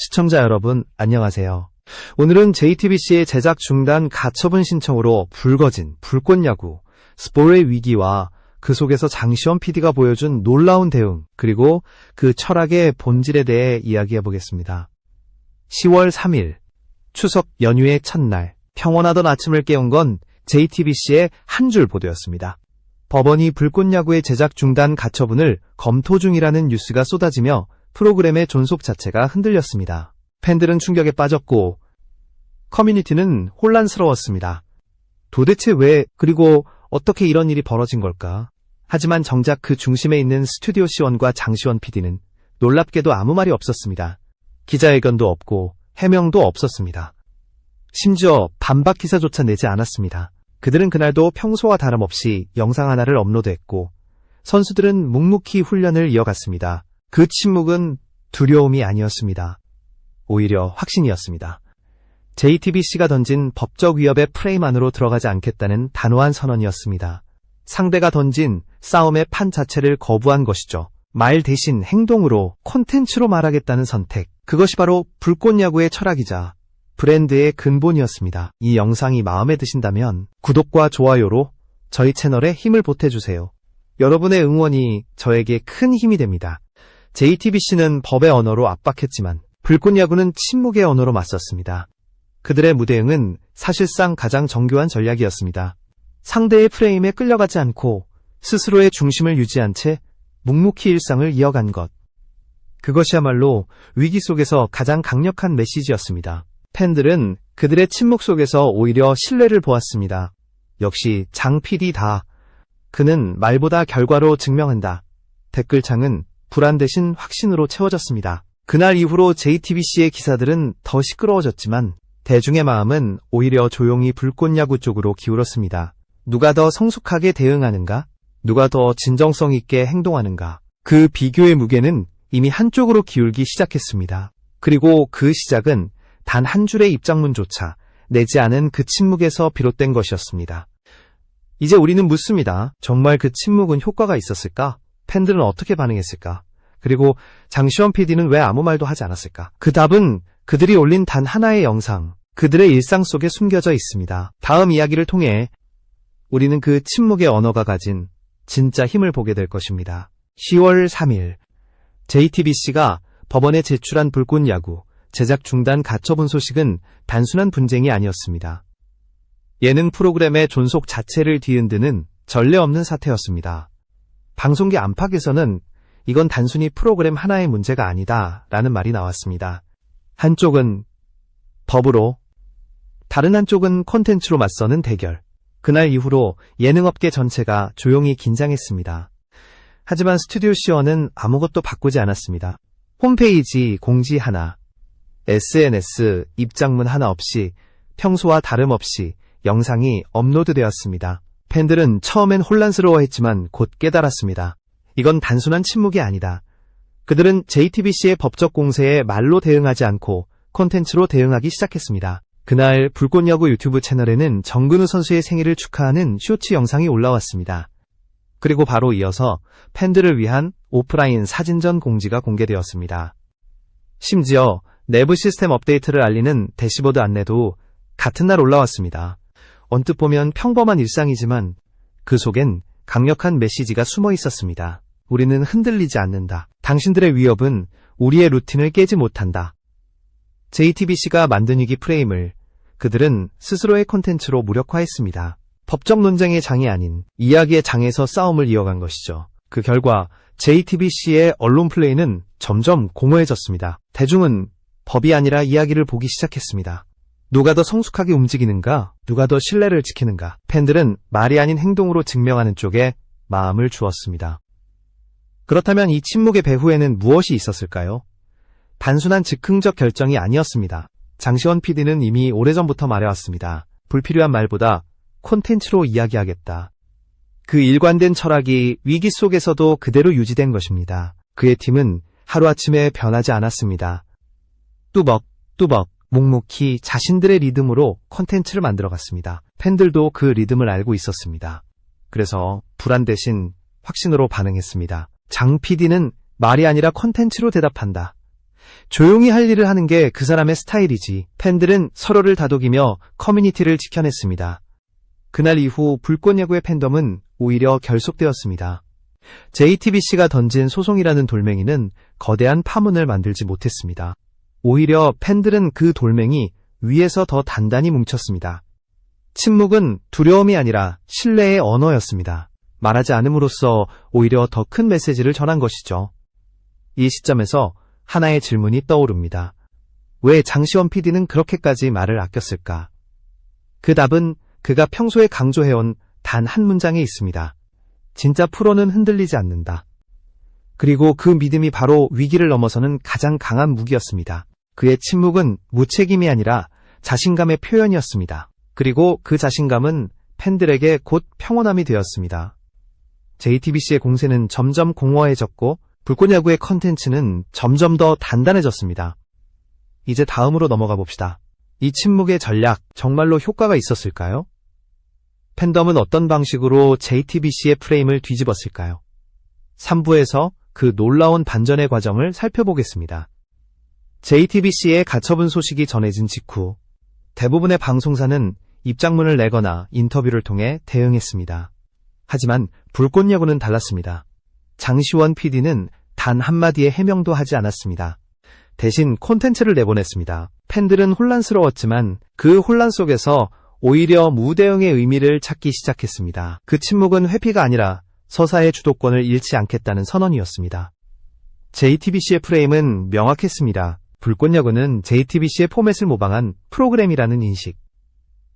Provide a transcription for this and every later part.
시청자 여러분, 안녕하세요. 오늘은 JTBC의 제작 중단 가처분 신청으로 불거진 불꽃야구, 스포의 위기와 그 속에서 장시원 PD가 보여준 놀라운 대응, 그리고 그 철학의 본질에 대해 이야기해보겠습니다. 10월 3일, 추석 연휴의 첫날, 평온하던 아침을 깨운 건 JTBC의 한 줄 보도였습니다. 법원이 불꽃야구의 제작 중단 가처분을 검토 중이라는 뉴스가 쏟아지며 프로그램의 존속 자체가 흔들렸습니다. 팬들은 충격에 빠졌고 커뮤니티는 혼란스러웠습니다. 도대체 왜, 그리고 어떻게 이런 일이 벌어진 걸까? 하지만 정작 그 중심에 있는 스튜디오 시원과 장시원 PD는 놀랍게도 아무 말이 없었습니다. 기자회견도 없고 해명도 없었습니다. 심지어 반박 기사조차 내지 않았습니다. 그들은 그날도 평소와 다름없이 영상 하나를 업로드했고 선수들은 묵묵히 훈련을 이어갔습니다. 그 침묵은 두려움이 아니었습니다. 오히려 확신이었습니다. JTBC가 던진 법적 위협의 프레임 안으로 들어가지 않겠다는 단호한 선언이었습니다. 상대가 던진 싸움의 판 자체를 거부한 것이죠. 말 대신 행동으로, 콘텐츠로 말하겠다는 선택. 그것이 바로 불꽃야구의 철학이자 브랜드의 근본이었습니다. 이 영상이 마음에 드신다면 구독과 좋아요로 저희 채널에 힘을 보태주세요. 여러분의 응원이 저에게 큰 힘이 됩니다. JTBC는 법의 언어로 압박했지만 불꽃야구는 침묵의 언어로 맞섰습니다. 그들의 무대응은 사실상 가장 정교한 전략이었습니다. 상대의 프레임에 끌려가지 않고 스스로의 중심을 유지한 채 묵묵히 일상을 이어간 것. 그것이야말로 위기 속에서 가장 강력한 메시지였습니다. 팬들은 그들의 침묵 속에서 오히려 신뢰를 보았습니다. 역시 장 PD다. 그는 말보다 결과로 증명한다. 댓글창은 불안 대신 확신으로 채워졌습니다. 그날 이후로 JTBC의 기사들은 더 시끄러워졌지만 대중의 마음은 오히려 조용히 불꽃야구 쪽으로 기울었습니다. 누가 더 성숙하게 대응하는가? 누가 더 진정성 있게 행동하는가? 그 비교의 무게는 이미 한쪽으로 기울기 시작했습니다. 그리고 그 시작은 단 한 줄의 입장문조차 내지 않은 그 침묵에서 비롯된 것이었습니다. 이제 우리는 묻습니다. 정말 그 침묵은 효과가 있었을까? 팬들은 어떻게 반응했을까? 그리고 장시원 PD는 왜 아무 말도 하지 않았을까? 그 답은 그들이 올린 단 하나의 영상, 그들의 일상 속에 숨겨져 있습니다. 다음 이야기를 통해 우리는 그 침묵의 언어가 가진 진짜 힘을 보게 될 것입니다. 10월 3일, JTBC가 법원에 제출한 불꽃야구 제작 중단 가처분 소식은 단순한 분쟁이 아니었습니다. 예능 프로그램의 존속 자체를 뒤흔드는 전례 없는 사태였습니다. 방송계 안팎에서는 이건 단순히 프로그램 하나의 문제가 아니다 라는 말이 나왔습니다. 한쪽은 법으로, 다른 한쪽은 콘텐츠로 맞서는 대결. 그날 이후로 예능업계 전체가 조용히 긴장했습니다. 하지만 스튜디오 시원은 아무것도 바꾸지 않았습니다. 홈페이지 공지 하나, SNS 입장문 하나 없이 평소와 다름없이 영상이 업로드되었습니다. 팬들은 처음엔 혼란스러워했지만 곧 깨달았습니다. 이건 단순한 침묵이 아니다. 그들은 JTBC의 법적 공세에 말로 대응하지 않고 콘텐츠로 대응하기 시작했습니다. 그날 불꽃야구 유튜브 채널에는 정근우 선수의 생일을 축하하는 쇼츠 영상이 올라왔습니다. 그리고 바로 이어서 팬들을 위한 오프라인 사진전 공지가 공개되었습니다. 심지어 내부 시스템 업데이트를 알리는 대시보드 안내도 같은 날 올라왔습니다. 언뜻 보면 평범한 일상이지만 그 속엔 강력한 메시지가 숨어 있었습니다. 우리는 흔들리지 않는다. 당신들의 위협은 우리의 루틴을 깨지 못한다. JTBC가 만든 위기 프레임을 그들은 스스로의 콘텐츠로 무력화했습니다. 법적 논쟁의 장이 아닌 이야기의 장에서 싸움을 이어간 것이죠. 그 결과 JTBC의 언론 플레이는 점점 공허해졌습니다. 대중은 법이 아니라 이야기를 보기 시작했습니다. 누가 더 성숙하게 움직이는가? 누가 더 신뢰를 지키는가? 팬들은 말이 아닌 행동으로 증명하는 쪽에 마음을 주었습니다. 그렇다면 이 침묵의 배후에는 무엇이 있었을까요? 단순한 즉흥적 결정이 아니었습니다. 장시원 PD는 이미 오래전부터 말해왔습니다. 불필요한 말보다 콘텐츠로 이야기하겠다. 그 일관된 철학이 위기 속에서도 그대로 유지된 것입니다. 그의 팀은 하루아침에 변하지 않았습니다. 뚜벅뚜벅 묵묵히 자신들의 리듬으로 콘텐츠를 만들어갔습니다. 팬들도 그 리듬을 알고 있었습니다. 그래서 불안 대신 확신으로 반응했습니다. 장 PD는 말이 아니라 콘텐츠로 대답한다. 조용히 할 일을 하는 게 그 사람의 스타일이지. 팬들은 서로를 다독이며 커뮤니티를 지켜냈습니다. 그날 이후 불꽃야구의 팬덤은 오히려 결속되었습니다. JTBC가 던진 소송이라는 돌멩이는 거대한 파문을 만들지 못했습니다. 오히려 팬들은 그 돌멩이 위에서 더 단단히 뭉쳤습니다. 침묵은 두려움이 아니라 신뢰의 언어였습니다. 말하지 않음으로써 오히려 더 큰 메시지를 전한 것이죠. 이 시점에서 하나의 질문이 떠오릅니다. 왜 장시원 PD는 그렇게까지 말을 아꼈을까? 그 답은 그가 평소에 강조해온 단 한 문장에 있습니다. 진짜 프로는 흔들리지 않는다. 그리고 그 믿음이 바로 위기를 넘어서는 가장 강한 무기였습니다. 그의 침묵은 무책임이 아니라 자신감의 표현이었습니다. 그리고 그 자신감은 팬들에게 곧 평온함이 되었습니다. JTBC의 공세는 점점 공허해졌고 불꽃야구의 컨텐츠는 점점 더 단단해졌습니다. 이제 다음으로 넘어가 봅시다. 이 침묵의 전략, 정말로 효과가 있었을까요? 팬덤은 어떤 방식으로 JTBC의 프레임을 뒤집었을까요? 3부에서 그 놀라운 반전의 과정을 살펴보겠습니다. JTBC의 가처분 소식이 전해진 직후 대부분의 방송사는 입장문을 내거나 인터뷰를 통해 대응했습니다. 하지만 불꽃야구는 달랐습니다. 장시원 PD는 단 한마디의 해명도 하지 않았습니다. 대신 콘텐츠를 내보냈습니다. 팬들은 혼란스러웠지만 그 혼란 속에서 오히려 무대응의 의미를 찾기 시작했습니다. 그 침묵은 회피가 아니라 서사의 주도권을 잃지 않겠다는 선언이었습니다. JTBC의 프레임은 명확했습니다. 불꽃야구는 JTBC의 포맷을 모방한 프로그램이라는 인식,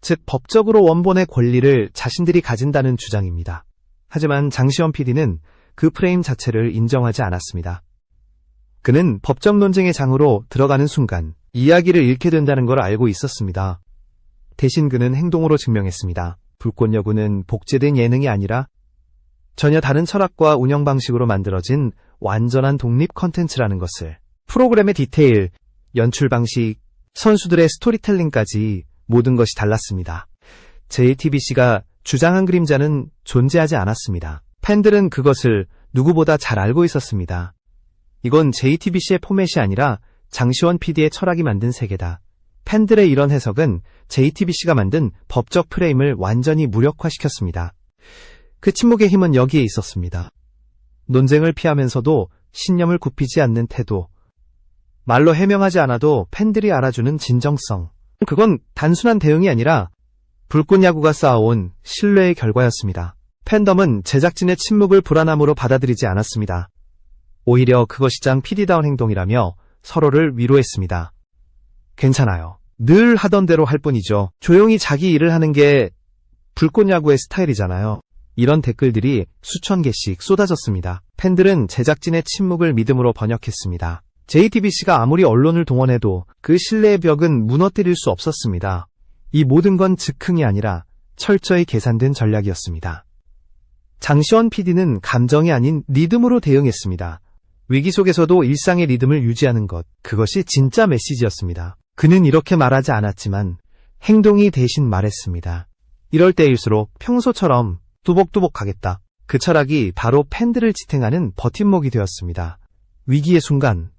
즉 법적으로 원본의 권리를 자신들이 가진다는 주장입니다. 하지만 장시원 PD는 그 프레임 자체를 인정하지 않았습니다. 그는 법적 논쟁의 장으로 들어가는 순간 이야기를 잃게 된다는 걸 알고 있었습니다. 대신 그는 행동으로 증명했습니다. 불꽃야구는 복제된 예능이 아니라 전혀 다른 철학과 운영 방식으로 만들어진 완전한 독립 컨텐츠라는 것을. 프로그램의 디테일, 연출 방식, 선수들의 스토리텔링까지 모든 것이 달랐습니다. JTBC가 주장한 그림자는 존재하지 않았습니다. 팬들은 그것을 누구보다 잘 알고 있었습니다. 이건 JTBC의 포맷이 아니라 장시원 PD의 철학이 만든 세계다. 팬들의 이런 해석은 JTBC가 만든 법적 프레임을 완전히 무력화시켰습니다. 그 침묵의 힘은 여기에 있었습니다. 논쟁을 피하면서도 신념을 굽히지 않는 태도, 말로 해명하지 않아도 팬들이 알아주는 진정성. 그건 단순한 대응이 아니라 불꽃야구가 쌓아온 신뢰의 결과였습니다. 팬덤은 제작진의 침묵을 불안함으로 받아들이지 않았습니다. 오히려 그것이 장 PD다운 행동이라며 서로를 위로했습니다. 괜찮아요. 늘 하던 대로 할 뿐이죠. 조용히 자기 일을 하는 게 불꽃야구의 스타일이잖아요. 이런 댓글들이 수천 개씩 쏟아졌습니다. 팬들은 제작진의 침묵을 믿음으로 번역했습니다. JTBC가 아무리 언론을 동원해도 그 신뢰의 벽은 무너뜨릴 수 없었습니다. 이 모든 건 즉흥이 아니라 철저히 계산된 전략이었습니다. 장시원 PD는 감정이 아닌 리듬으로 대응했습니다. 위기 속에서도 일상의 리듬을 유지하는 것, 그것이 진짜 메시지였습니다. 그는 이렇게 말하지 않았지만 행동이 대신 말했습니다. 이럴 때일수록 평소처럼 뚜벅뚜벅 가겠다. 그 철학이 바로 팬들을 지탱하는 버팀목이 되었습니다. 위기의 순간,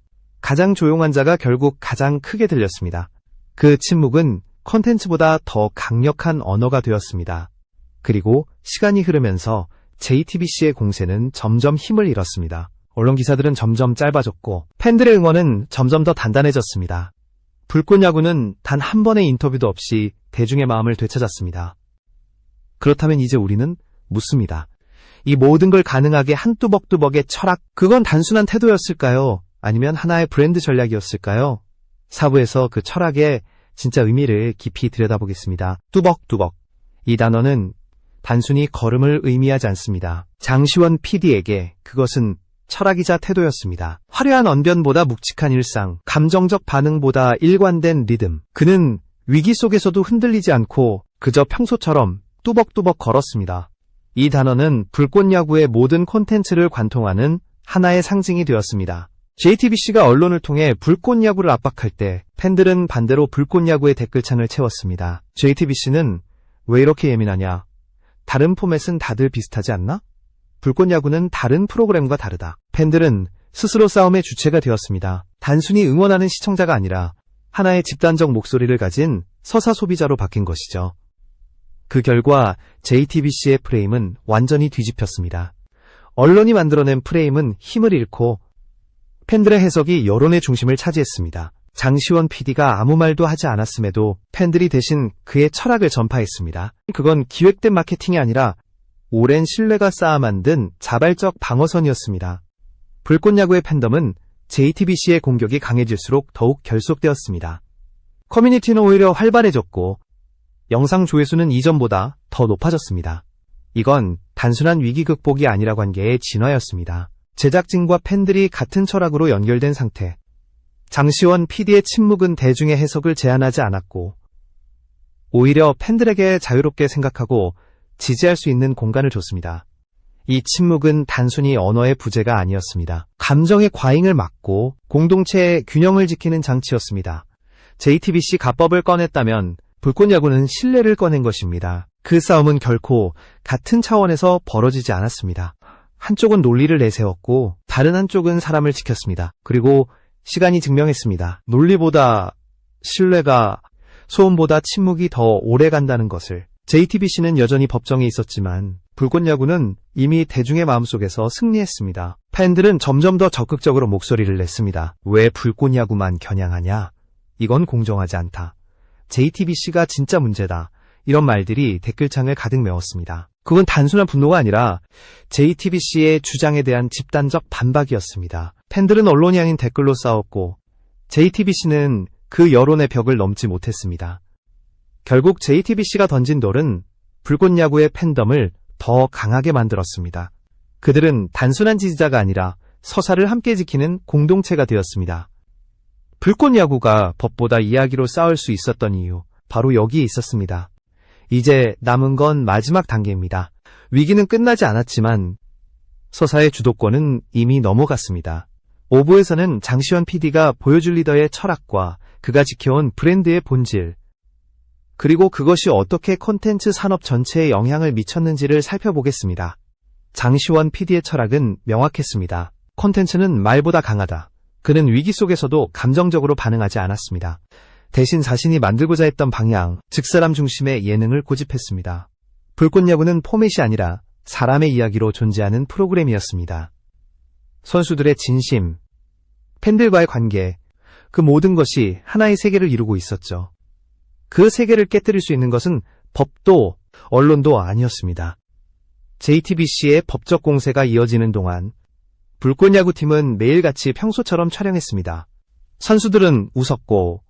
가장 조용한 자가 결국 가장 크게 들렸습니다. 그 침묵은 콘텐츠보다 더 강력한 언어가 되었습니다. 그리고 시간이 흐르면서 JTBC의 공세는 점점 힘을 잃었습니다. 언론 기사들은 점점 짧아졌고 팬들의 응원은 점점 더 단단해졌습니다. 불꽃야구는 단 한 번의 인터뷰도 없이 대중의 마음을 되찾았습니다. 그렇다면 이제 우리는 묻습니다. 이 모든 걸 가능하게 한 뚜벅뚜벅의 철학, 그건 단순한 태도였을까요? 아니면 하나의 브랜드 전략이었을까요? 4부에서 그 철학의 진짜 의미를 깊이 들여다보겠습니다. 뚜벅뚜벅. 이 단어는 단순히 걸음을 의미하지 않습니다. 장시원 PD에게 그것은 철학이자 태도였습니다. 화려한 언변보다 묵직한 일상, 감정적 반응보다 일관된 리듬. 그는 위기 속에서도 흔들리지 않고 그저 평소처럼 뚜벅뚜벅 걸었습니다. 이 단어는 불꽃야구의 모든 콘텐츠를 관통하는 하나의 상징이 되었습니다. JTBC가 언론을 통해 불꽃야구를 압박할 때 팬들은 반대로 불꽃야구의 댓글창을 채웠습니다. JTBC는 왜 이렇게 예민하냐? 다른 포맷은 다들 비슷하지 않나? 불꽃야구는 다른 프로그램과 다르다. 팬들은 스스로 싸움의 주체가 되었습니다. 단순히 응원하는 시청자가 아니라 하나의 집단적 목소리를 가진 서사 소비자로 바뀐 것이죠. 그 결과 JTBC의 프레임은 완전히 뒤집혔습니다. 언론이 만들어낸 프레임은 힘을 잃고 팬들의 해석이 여론의 중심을 차지했습니다. 장시원 PD가 아무 말도 하지 않았음에도 팬들이 대신 그의 철학을 전파했습니다. 그건 기획된 마케팅이 아니라 오랜 신뢰가 쌓아 만든 자발적 방어선이었습니다. 불꽃야구의 팬덤은 JTBC의 공격이 강해질수록 더욱 결속되었습니다. 커뮤니티는 오히려 활발해졌고 영상 조회수는 이전보다 더 높아졌습니다. 이건 단순한 위기 극복이 아니라 관계의 진화였습니다. 제작진과 팬들이 같은 철학으로 연결된 상태. 장시원 PD의 침묵은 대중의 해석을 제한하지 않았고 오히려 팬들에게 자유롭게 생각하고 지지할 수 있는 공간을 줬습니다. 이 침묵은 단순히 언어의 부재가 아니었습니다. 감정의 과잉을 막고 공동체의 균형을 지키는 장치였습니다. JTBC 가법을 꺼냈다면 불꽃야구는 신뢰를 꺼낸 것입니다. 그 싸움은 결코 같은 차원에서 벌어지지 않았습니다. 한쪽은 논리를 내세웠고 다른 한쪽은 사람을 지켰습니다. 그리고 시간이 증명했습니다. 논리보다 신뢰가, 소음보다 침묵이 더 오래 간다는 것을. JTBC는 여전히 법정에 있었지만 불꽃야구는 이미 대중의 마음속에서 승리했습니다. 팬들은 점점 더 적극적으로 목소리를 냈습니다. 왜 불꽃야구만 겨냥하냐? 이건 공정하지 않다. JTBC가 진짜 문제다. 이런 말들이 댓글창을 가득 메웠습니다. 그건 단순한 분노가 아니라 JTBC의 주장에 대한 집단적 반박이었습니다. 팬들은 언론이 아닌 댓글로 싸웠고 JTBC는 그 여론의 벽을 넘지 못했습니다. 결국 JTBC가 던진 돌은 불꽃야구의 팬덤을 더 강하게 만들었습니다. 그들은 단순한 지지자가 아니라 서사를 함께 지키는 공동체가 되었습니다. 불꽃야구가 법보다 이야기로 싸울 수 있었던 이유, 바로 여기에 있었습니다. 이제 남은 건 마지막 단계입니다. 위기는 끝나지 않았지만 서사의 주도권은 이미 넘어갔습니다. 5부에서는 장시원 PD가 보여줄 리더의 철학과 그가 지켜온 브랜드의 본질, 그리고 그것이 어떻게 콘텐츠 산업 전체에 영향을 미쳤는지를 살펴보겠습니다. 장시원 PD의 철학은 명확했습니다. 콘텐츠는 말보다 강하다. 그는 위기 속에서도 감정적으로 반응하지 않았습니다. 대신 자신이 만들고자 했던 방향, 즉 사람 중심의 예능을 고집했습니다. 불꽃야구는 포맷이 아니라 사람의 이야기로 존재하는 프로그램이었습니다. 선수들의 진심, 팬들과의 관계, 그 모든 것이 하나의 세계를 이루고 있었죠. 그 세계를 깨뜨릴 수 있는 것은 법도 언론도 아니었습니다. JTBC의 법적 공세가 이어지는 동안 불꽃야구팀은 매일같이 평소처럼 촬영했습니다. 선수들은 웃었고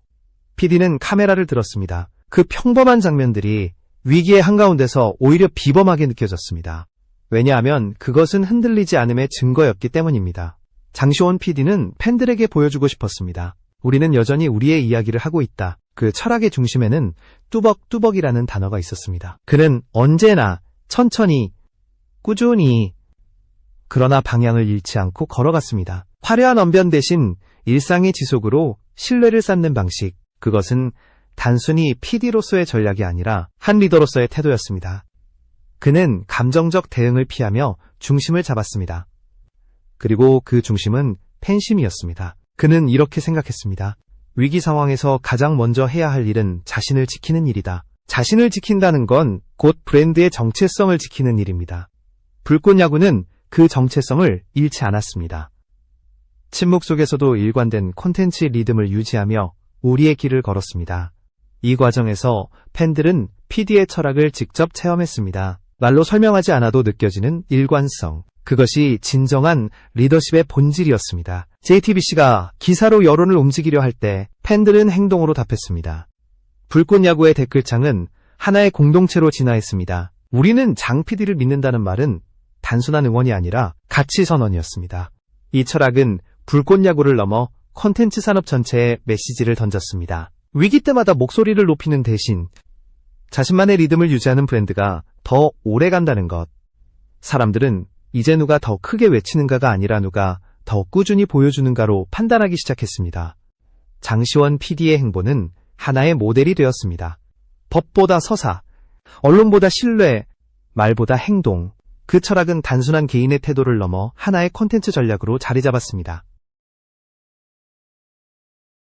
PD는 카메라를 들었습니다. 그 평범한 장면들이 위기의 한가운데서 오히려 비범하게 느껴졌습니다. 왜냐하면 그것은 흔들리지 않음의 증거였기 때문입니다. 장시원 PD는 팬들에게 보여주고 싶었습니다. 우리는 여전히 우리의 이야기를 하고 있다. 그 철학의 중심에는 뚜벅뚜벅이라는 단어가 있었습니다. 그는 언제나 천천히, 꾸준히, 그러나 방향을 잃지 않고 걸어갔습니다. 화려한 언변 대신 일상의 지속으로 신뢰를 쌓는 방식, 그것은 단순히 PD로서의 전략이 아니라 한 리더로서의 태도였습니다. 그는 감정적 대응을 피하며 중심을 잡았습니다. 그리고 그 중심은 팬심이었습니다. 그는 이렇게 생각했습니다. 위기 상황에서 가장 먼저 해야 할 일은 자신을 지키는 일이다. 자신을 지킨다는 건 곧 브랜드의 정체성을 지키는 일입니다. 불꽃야구는 그 정체성을 잃지 않았습니다. 침묵 속에서도 일관된 콘텐츠 리듬을 유지하며 우리의 길을 걸었습니다. 이 과정에서 팬들은 PD의 철학을 직접 체험했습니다. 말로 설명하지 않아도 느껴지는 일관성. 그것이 진정한 리더십의 본질이었습니다. JTBC가 기사로 여론을 움직이려 할 때 팬들은 행동으로 답했습니다. 불꽃야구의 댓글창은 하나의 공동체로 진화했습니다. 우리는 장 PD를 믿는다는 말은 단순한 응원이 아니라 가치 선언이었습니다. 이 철학은 불꽃야구를 넘어 콘텐츠 산업 전체에 메시지를 던졌습니다. 위기 때마다 목소리를 높이는 대신 자신만의 리듬을 유지하는 브랜드가 더 오래 간다는 것. 사람들은 이제 누가 더 크게 외치는가가 아니라 누가 더 꾸준히 보여주는가로 판단하기 시작했습니다. 장시원 PD의 행보는 하나의 모델이 되었습니다. 법보다 서사, 언론보다 신뢰, 말보다 행동. 그 철학은 단순한 개인의 태도를 넘어 하나의 콘텐츠 전략으로 자리 잡았습니다.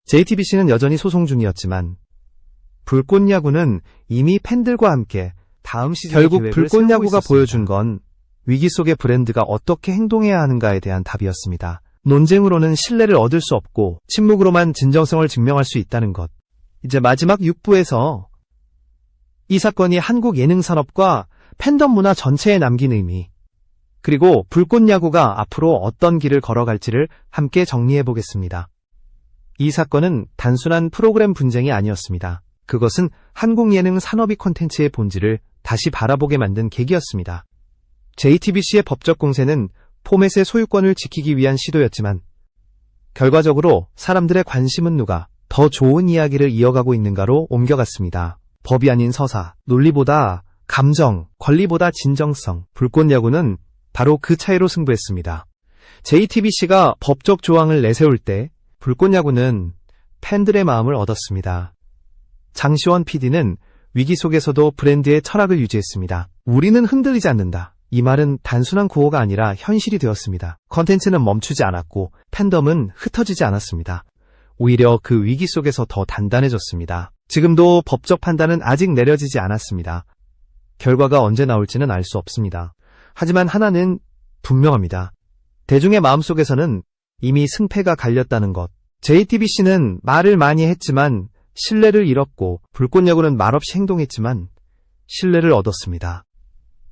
JTBC는 여전히 소송 중이었지만 불꽃야구는 이미 팬들과 함께 다음 시즌 결국 불꽃야구가 보여준 건 위기 속의 브랜드가 어떻게 행동해야 하는가에 대한 답이었습니다. 논쟁으로는 신뢰를 얻을 수 없고 침묵으로만 진정성을 증명할 수 있다는 것. 이제 마지막 6부에서 이 사건이 한국 예능 산업과 팬덤 문화 전체에 남긴 의미, 그리고 불꽃야구가 앞으로 어떤 길을 걸어갈지를 함께 정리해 보겠습니다. 이 사건은 단순한 프로그램 분쟁이 아니었습니다. 그것은 한국 예능 산업이 콘텐츠의 본질을 다시 바라보게 만든 계기였습니다. JTBC의 법적 공세는 포맷의 소유권을 지키기 위한 시도였지만 결과적으로 사람들의 관심은 누가 더 좋은 이야기를 이어가고 있는가로 옮겨갔습니다. 법이 아닌 서사, 논리보다 감정, 권리보다 진정성, 불꽃야구는 바로 그 차이로 승부했습니다. JTBC가 법적 조항을 내세울 때 불꽃야구는 팬들의 마음을 얻었습니다. 장시원 PD는 위기 속에서도 브랜드의 철학을 유지했습니다. 우리는 흔들리지 않는다. 이 말은 단순한 구호가 아니라 현실이 되었습니다. 컨텐츠는 멈추지 않았고 팬덤은 흩어지지 않았습니다. 오히려 그 위기 속에서 더 단단해졌습니다. 지금도 법적 판단은 아직 내려지지 않았습니다. 결과가 언제 나올지는 알 수 없습니다. 하지만 하나는 분명합니다. 대중의 마음속에서는 이미 승패가 갈렸다는 것. JTBC는 말을 많이 했지만 신뢰를 잃었고 불꽃야구는 말없이 행동했지만 신뢰를 얻었습니다.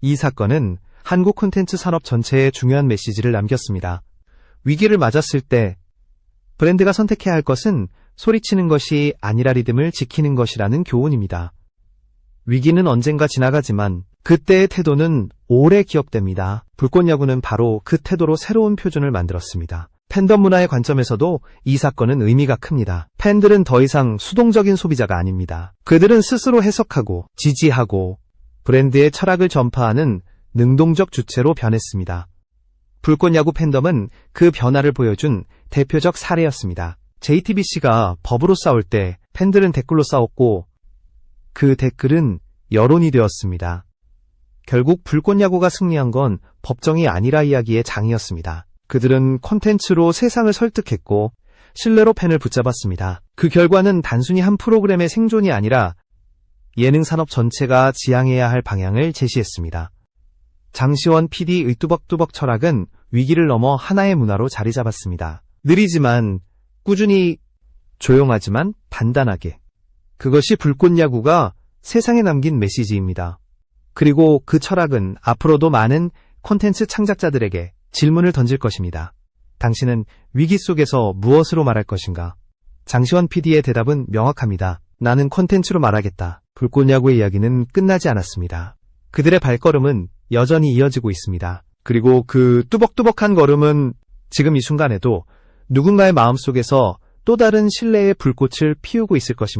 이 사건은 한국 콘텐츠 산업 전체에 중요한 메시지를 남겼습니다. 위기를 맞았을 때 브랜드가 선택해야 할 것은 소리치는 것이 아니라 리듬을 지키는 것이라는 교훈입니다. 위기는 언젠가 지나가지만 그때의 태도는 오래 기억됩니다. 불꽃야구는 바로 그 태도로 새로운 표준을 만들었습니다. 팬덤 문화의 관점에서도 이 사건은 의미가 큽니다. 팬들은 더 이상 수동적인 소비자가 아닙니다. 그들은 스스로 해석하고 지지하고 브랜드의 철학을 전파하는 능동적 주체로 변했습니다. 불꽃야구 팬덤은 그 변화를 보여준 대표적 사례였습니다. JTBC가 법으로 싸울 때 팬들은 댓글로 싸웠고 그 댓글은 여론이 되었습니다. 결국 불꽃야구가 승리한 건 법정이 아니라 이야기의 장이었습니다. 그들은 콘텐츠로 세상을 설득했고 신뢰로 팬을 붙잡았습니다. 그 결과는 단순히 한 프로그램의 생존이 아니라 예능 산업 전체가 지향해야 할 방향을 제시했습니다. 장시원 PD의 뚜벅뚜벅 철학은 위기를 넘어 하나의 문화로 자리 잡았습니다. 느리지만 꾸준히, 조용하지만 단단하게. 그것이 불꽃야구가 세상에 남긴 메시지입니다. 그리고 그 철학은 앞으로도 많은 콘텐츠 창작자들에게 질문을 던질 것입니다. 당신은 위기 속에서 무엇으로 말할 것인가? 장시원 PD의 대답은 명확합니다. 나는 콘텐츠로 말하겠다. 불꽃야구의 이야기는 끝나지 않았습니다. 그들의 발걸음은 여전히 이어지고 있습니다. 그리고 그 뚜벅뚜벅한 걸음은 지금 이 순간에도 누군가의 마음속에서 또 다른 신뢰의 불꽃을 피우고 있을 것입니다.